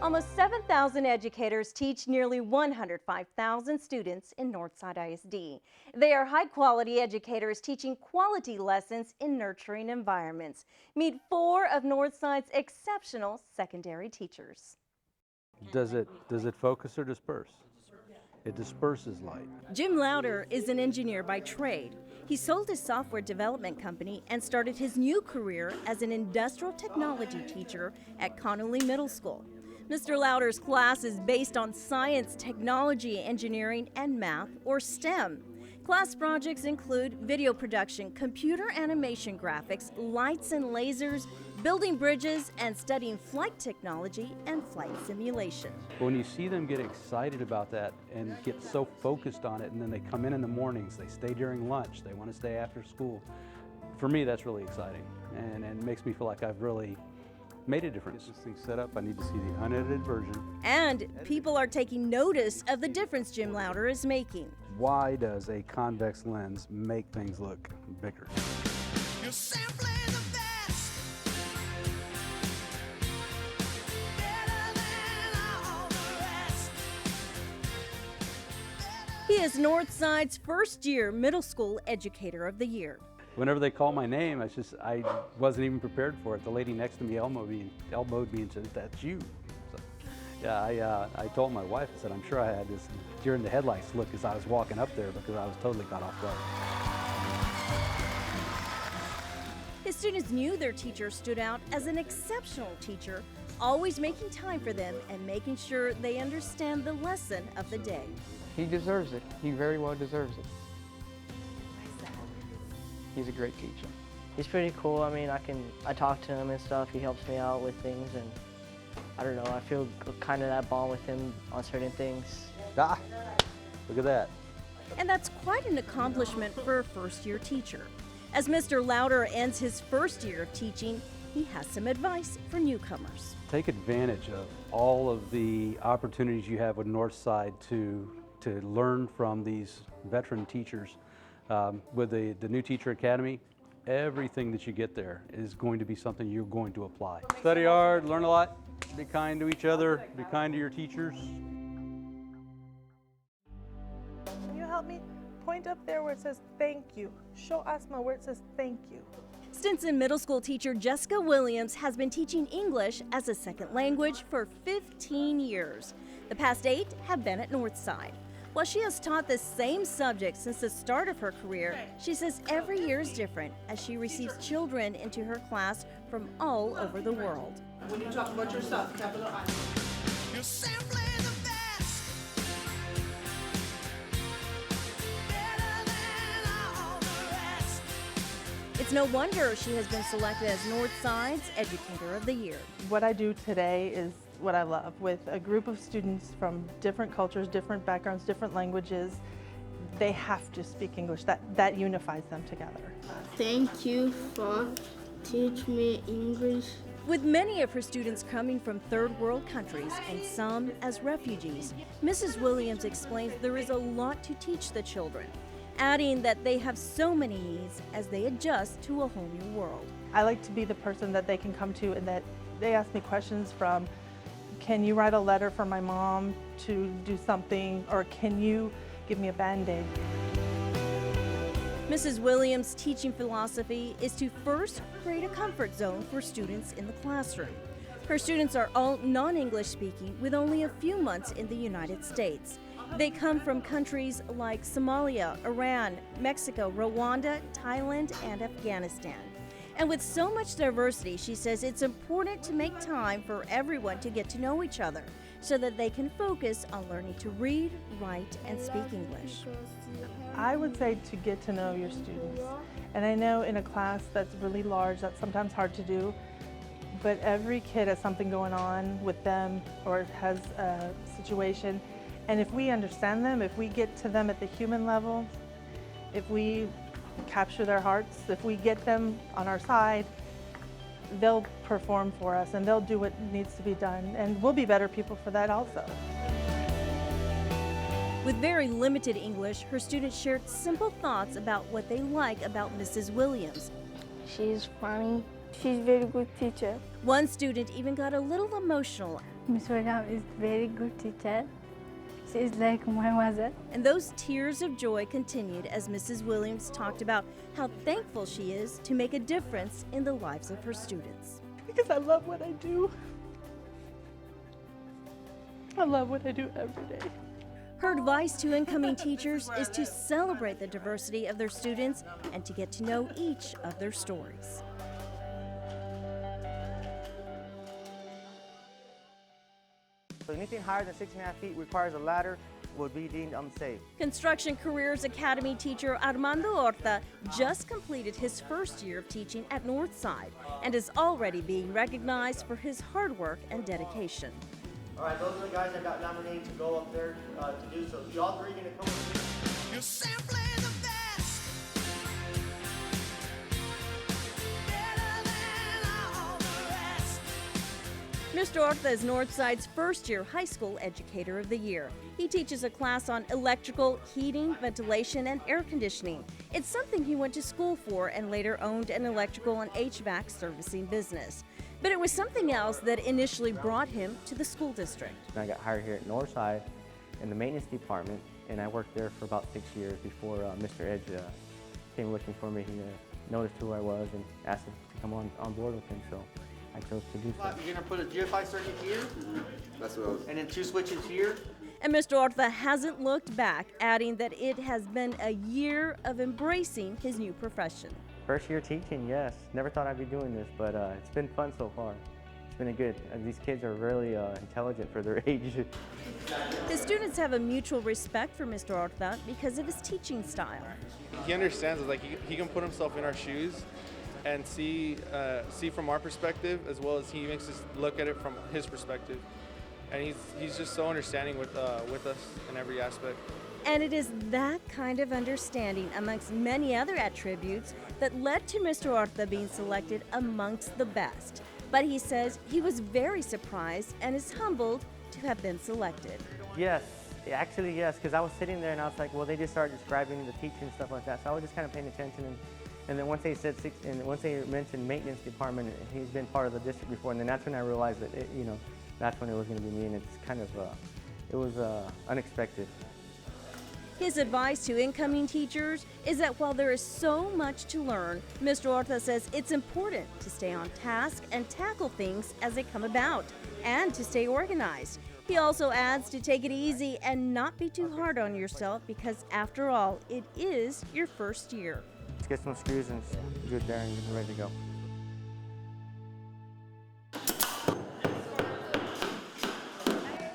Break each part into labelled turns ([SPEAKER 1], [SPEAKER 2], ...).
[SPEAKER 1] Almost 7,000 educators teach nearly 105,000 students in Northside ISD. They are high-quality educators teaching quality lessons in nurturing environments. Meet 4 of Northside's exceptional secondary teachers.
[SPEAKER 2] Does it focus or disperse? It disperses light.
[SPEAKER 1] Jim Louder is an engineer by trade. He sold his software development company and started his new career as an industrial technology teacher at Connolly Middle School. Mr. Louder's class is based on science, technology, engineering, and math, or STEM. Class projects include video production, computer animation graphics, lights and lasers, building bridges, and studying flight technology and flight simulation.
[SPEAKER 2] When you see them get excited about that and get so focused on it, and then they come in the mornings, they stay during lunch, they want to stay after school, for me that's really exciting, and it makes me feel like I've really made a difference. This thing's set up, I need to see the unedited version.
[SPEAKER 1] And people are taking notice of the difference Jim Louder is making.
[SPEAKER 2] Why does a convex lens make things look bigger?
[SPEAKER 3] You're simply the best. Better than all the rest.
[SPEAKER 1] He is Northside's first-year middle school educator of the year.
[SPEAKER 2] Whenever they call my name, I wasn't even prepared for it. The lady next to me elbowed me and said, "That's you." So, yeah, I told my wife, I said, I'm sure I had this deer in the headlights look as I was walking up there because I was totally caught off guard.
[SPEAKER 1] His students knew their teacher stood out as an exceptional teacher, always making time for them and making sure they understand the lesson of the day.
[SPEAKER 4] He deserves it. He very well deserves it. He's a great teacher.
[SPEAKER 5] He's pretty cool. I mean, I talk to him and stuff. He helps me out with things, and I don't know, I feel kind of that bond with him on certain things.
[SPEAKER 2] Ah, look at that.
[SPEAKER 1] And that's quite an accomplishment for a first-year teacher. As Mr. Louder ends his first year of teaching, he has some advice for newcomers.
[SPEAKER 2] Take advantage of all of the opportunities you have with Northside to learn from these veteran teachers. With the new Teacher Academy, everything that you get there is going to be something you're going to apply. Study hard, learn a lot, be kind to each other, be kind to your teachers.
[SPEAKER 6] Can you help me? Point up there where it says thank you. Show Asma where it says thank you.
[SPEAKER 1] Stinson Middle School teacher Jessica Williams has been teaching English as a second language for 15 years. The past 8 have been at Northside. While she has taught the same subject since the start of her career, she says every year is different as she receives children into her class from all over the world.
[SPEAKER 6] When you talk about yourself, capital I.
[SPEAKER 3] You're simply the best. Better than all the rest.
[SPEAKER 1] It's no wonder she has been selected as Northside's Educator of the Year.
[SPEAKER 6] What I do today is what I love, with a group of students from different cultures, different backgrounds, different languages. They have to speak English. That unifies them together.
[SPEAKER 7] Thank you for teaching me English.
[SPEAKER 1] With many of her students coming from third world countries and some as refugees, Mrs. Williams explains there is a lot to teach the children, adding that they have so many needs as they adjust to a whole new world.
[SPEAKER 6] I like to be the person that they can come to and that they ask me questions from, can you write a letter for my mom to do something, or can you give me a Band-Aid?
[SPEAKER 1] Mrs. Williams' teaching philosophy is to first create a comfort zone for students in the classroom. Her students are all non-English speaking with only a few months in the United States. They come from countries like Somalia, Iran, Mexico, Rwanda, Thailand, and Afghanistan. And with so much diversity, she says it's important to make time for everyone to get to know each other so that they can focus on learning to read, write, and speak English.
[SPEAKER 6] I would say to get to know your students. And I know in a class that's really large, that's sometimes hard to do, but every kid has something going on with them or has a situation. And if we understand them, if we get to them at the human level, if we capture their hearts, if we get them on our side, they'll perform for us and they'll do what needs to be done, and we'll be better people for that also.
[SPEAKER 1] With very limited English, her students shared simple thoughts about what they like about Mrs. Williams.
[SPEAKER 7] She's funny. She's a very good teacher.
[SPEAKER 1] One student even got a little emotional
[SPEAKER 8] Miss William is very good teacher. She is like my mother.
[SPEAKER 1] And those tears of joy continued as Mrs. Williams talked about how thankful she is to make a difference in the lives of her students.
[SPEAKER 6] Because I love what I do. I love what I do every day.
[SPEAKER 1] Her advice to incoming teachers is to celebrate the diversity of their students and to get to know each of their stories.
[SPEAKER 9] So anything higher than 6.5 feet requires a ladder would be deemed unsafe.
[SPEAKER 1] Construction Careers Academy teacher Armando Loreta just completed his first year of teaching at Northside and is already being recognized for his hard work and dedication.
[SPEAKER 9] All right, those are the guys that got nominated to go up there to do so. Y'all three gonna come with me.
[SPEAKER 3] You're simply the best. Better than all the rest.
[SPEAKER 1] Mr. Ortha is Northside's first-year high school Educator of the Year. He teaches a class on electrical, heating, ventilation, and air conditioning. It's something he went to school for and later owned an electrical and HVAC servicing business. But it was something else that initially brought him to the school district.
[SPEAKER 10] I got hired here at Northside in the maintenance department, and I worked there for about 6 years before Mr. Edge came looking for me. He noticed who I was and asked if to come on board with him, so I chose to do so.
[SPEAKER 9] You're gonna put a GFI circuit here,
[SPEAKER 11] That's what I was.
[SPEAKER 9] and then 2 switches here.
[SPEAKER 1] And Mr. Ortha hasn't looked back, adding that it has been a year of embracing his new profession.
[SPEAKER 10] First year teaching, yes. Never thought I'd be doing this, but it's been fun so far. It's been good. These kids are really intelligent for their age.
[SPEAKER 1] The students have a mutual respect for Mr. Ortha because of his teaching style.
[SPEAKER 12] He understands, like he can put himself in our shoes and see from our perspective, as well as he makes us look at it from his perspective. And he's just so understanding with us in every aspect.
[SPEAKER 1] And it is that kind of understanding, amongst many other attributes, that led to Mr. Ortha being selected amongst the best. But he says he was very surprised and is humbled to have been selected.
[SPEAKER 10] Yes, actually yes, because I was sitting there and I was like, well, they just started describing the teaching and stuff like that, so I was just kind of paying attention. And then once they said once they mentioned maintenance department, he's been part of the district before, and then that's when I realized that that's when it was going to be me, and it's kind of it was unexpected.
[SPEAKER 1] His advice to incoming teachers is that while there is so much to learn, Mr. Ortha says it's important to stay on task and tackle things as they come about, and to stay organized. He also adds to take it easy and not be too hard on yourself because, after all, it is your first year.
[SPEAKER 10] Let's get some screws and good there and get ready to go.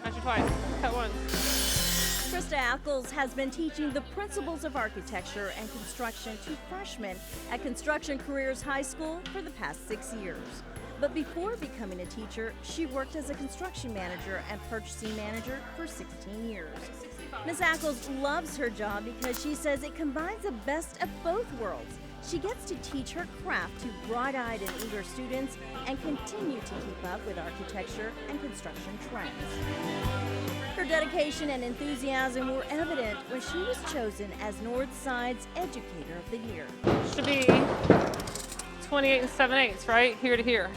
[SPEAKER 13] Measure twice, cut once.
[SPEAKER 1] Krista Apple has been teaching the principles of architecture and construction to freshmen at Construction Careers High School for the past 6 years. But before becoming a teacher, she worked as a construction manager and purchasing manager for 16 years. Ms. Ackles loves her job because she says it combines the best of both worlds. She gets to teach her craft to bright-eyed and eager students and continue to keep up with architecture and construction trends. Her dedication and enthusiasm were evident when she was chosen as Northside's Educator of the Year.
[SPEAKER 13] Should be 28 7/8, right? Here to here.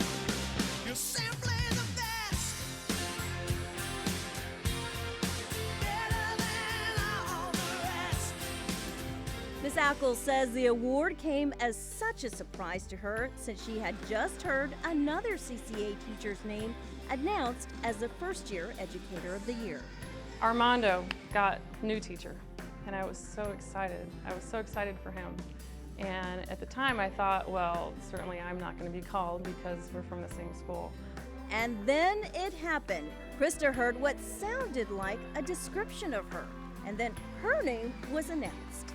[SPEAKER 3] You're simply the best. Better than all the rest.
[SPEAKER 1] Ms. Ackles says the award came as such a surprise to her since she had just heard another CCA teacher's name announced as the first-year Educator of the Year.
[SPEAKER 13] Armando got new teacher, and I was so excited. I was so excited for him. And at the time I thought, well, certainly I'm not going to be called because we're from the same school.
[SPEAKER 1] And then it happened. Krista heard what sounded like a description of her, and then her name was announced.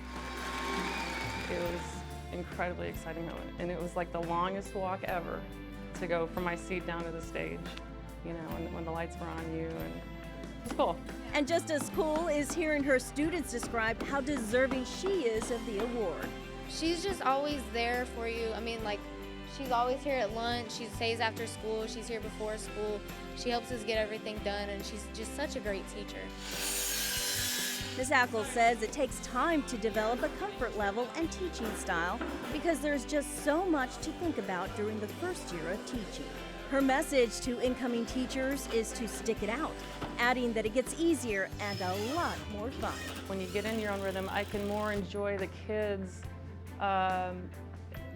[SPEAKER 13] It was an incredibly exciting moment, and it was like the longest walk ever to go from my seat down to the stage, when the lights were on you, and it was cool.
[SPEAKER 1] And just as cool is hearing her students describe how deserving she is of the award.
[SPEAKER 14] She's just always there for you. I mean, like, she's always here at lunch. She stays after school. She's here before school. She helps us get everything done, and she's just such a great teacher.
[SPEAKER 1] Ms. Ackles says it takes time to develop a comfort level and teaching style because there's just so much to think about during the first year of teaching. Her message to incoming teachers is to stick it out, adding that it gets easier and a lot more fun.
[SPEAKER 13] When you get in your own rhythm, I can more enjoy the kids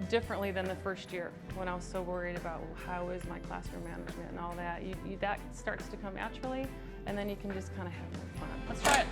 [SPEAKER 13] differently than the first year when I was so worried about how is my classroom management and all that. That starts to come naturally, and then you can just kind of have more fun. Let's try it.